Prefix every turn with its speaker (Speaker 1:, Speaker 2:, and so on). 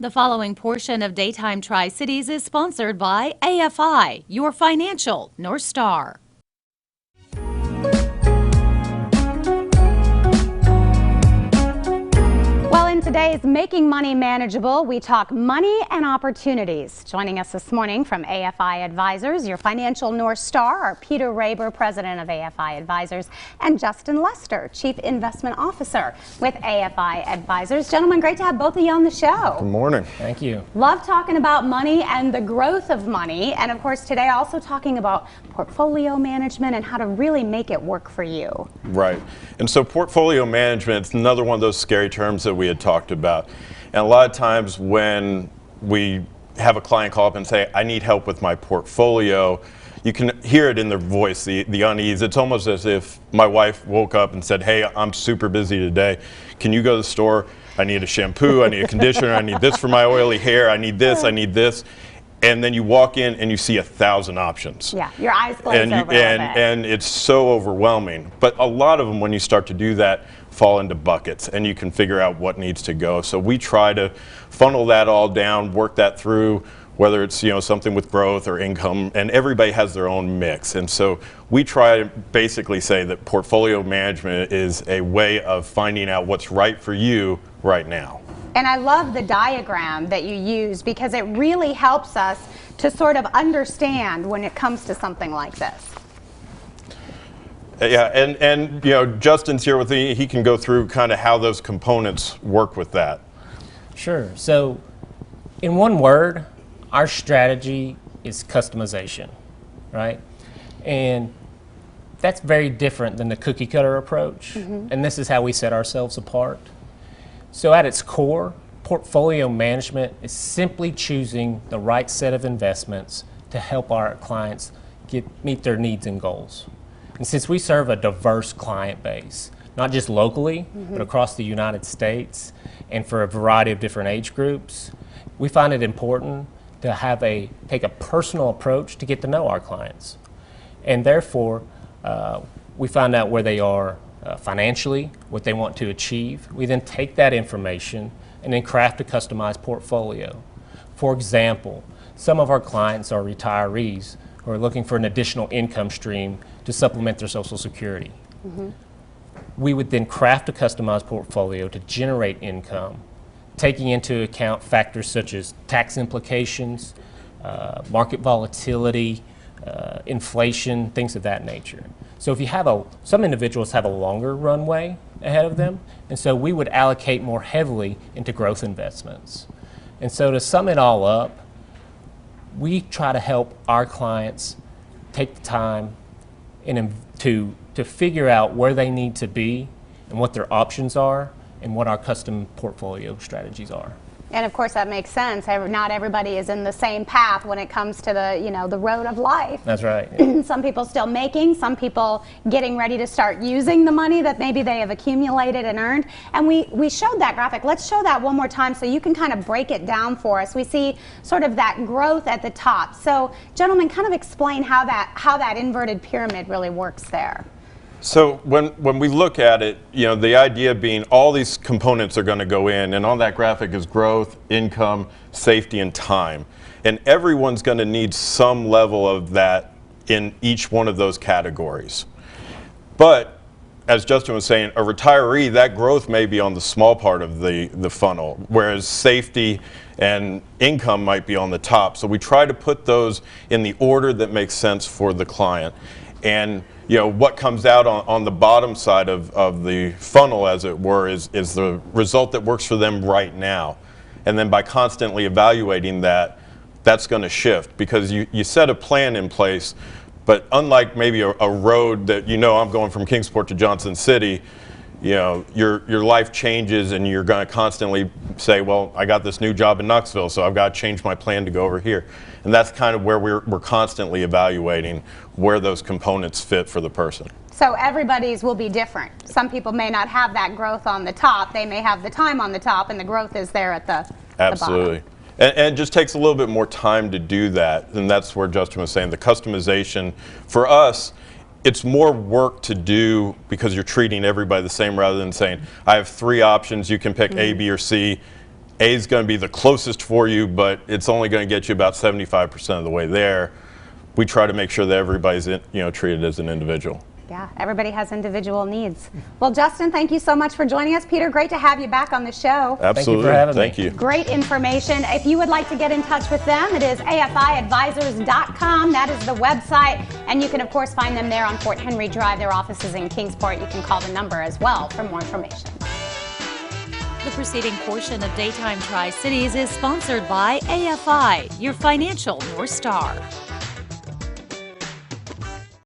Speaker 1: The following portion of Daytime Tri-Cities is sponsored by AFI, your financial North Star.
Speaker 2: Well, in today's Making Money Manageable, we talk money and opportunities. Joining us this morning from AFI Advisors, your financial North Star, are Peter Raber, president of AFI Advisors, and Justin Lester, chief investment officer with AFI Advisors. Gentlemen, great to have both of you on the show.
Speaker 3: Good morning.
Speaker 4: Thank you.
Speaker 2: Love talking about money and the growth of money. And of course, today also talking about portfolio management and how to really make it work for you.
Speaker 3: Right. And so portfolio management is another one of those scary terms that we had talked about. And a lot of times when we have a client call up and say, I need help with my portfolio, you can hear it in their voice, the unease. It's almost as if my wife woke up and said, hey, I'm super busy today. Can you go to the store? I need a shampoo, I need a conditioner, I need this for my oily hair, I need this, I need this. And then you walk in and you see 1,000 options.
Speaker 2: Yeah, your eyes glaze over a little bit.
Speaker 3: And it's so overwhelming. But a lot of them, when you start to do that, fall into buckets, and you can figure out what needs to go. So we try to funnel that all down, work that through, whether it's something with growth or income, and everybody has their own mix. And so we try to basically say that portfolio management is a way of finding out what's right for you right now.
Speaker 2: And I love the diagram that you use because it really helps us to sort of understand when it comes to something like this.
Speaker 3: Yeah, and Justin's here with me. He can go through kind of how those components work with that.
Speaker 4: Sure. So in one word, our strategy is customization, right? And that's very different than the cookie cutter approach. And this is how we set ourselves apart. So at its core, portfolio management is simply choosing the right set of investments to help our clients meet their needs and goals. And since we serve a diverse client base, not just locally, but across the United States, and for a variety of different age groups, we find it important to take a personal approach to get to know our clients. And therefore, we find out where they are financially, what they want to achieve. We then take that information and then craft a customized portfolio. For example, some of our clients are retirees who are looking for an additional income stream to supplement their Social Security. We would then craft a customized portfolio to generate income, taking into account factors such as tax implications, market volatility, inflation, things of that nature. So if you have some individuals have a longer runway ahead of them, and so we would allocate more heavily into growth investments. And so to sum it all up, we try to help our clients take the time to figure out where they need to be and what their options are and what our custom portfolio strategies are.
Speaker 2: And of course that makes sense. Not everybody is in the same path when it comes to the road of life.
Speaker 4: That's right.
Speaker 2: Some people still making, some people getting ready to start using the money that maybe they have accumulated and earned. And we showed that graphic. Let's show that one more time so you can kind of break it down for us. We see sort of that growth at the top. So gentlemen, kind of explain how that inverted pyramid really works there.
Speaker 3: So when we look at it, the idea being all these components are going to go in, and on that graphic is growth, income, safety, and time. And everyone's going to need some level of that in each one of those categories. But as Justin was saying, a retiree, that growth may be on the small part of the funnel, whereas safety and income might be on the top. So we try to put those in the order that makes sense for the client. And what comes out on the bottom side of the funnel, as it were, is the result that works for them right now. And then by constantly evaluating that, that's going to shift because you set a plan in place, but unlike maybe a road that I'm going from Kingsport to Johnson City, your life changes and you're going to constantly say, well, I got this new job in Knoxville, so I've got to change my plan to go over here. And that's kind of where we're constantly evaluating where those components fit for the person.
Speaker 2: So everybody's will be different. Some people may not have that growth on the top. They may have the time on the top and the growth is there at the
Speaker 3: Absolutely.
Speaker 2: bottom.
Speaker 3: And it just takes a little bit more time to do that. And that's where Justin was saying the customization. For us, it's more work to do because you're treating everybody the same rather than saying, I have 3 options, you can pick A, B, or C. A is going to be the closest for you, but it's only going to get you about 75% of the way there. We try to make sure that everybody's treated as an individual.
Speaker 2: Yeah, everybody has individual needs. Well, Justin, thank you so much for joining us. Peter, great to have you back on the show.
Speaker 3: Absolutely.
Speaker 4: Thank you for having me.
Speaker 3: Thank you.
Speaker 2: Great information. If you would like to get in touch with them, it is afiadvisors.com. That is the website. And you can, of course, find them there on Fort Henry Drive. Their office is in Kingsport. You can call the number as well for more information.
Speaker 1: The preceding portion of Daytime Tri-Cities is sponsored by AFI, your financial North Star.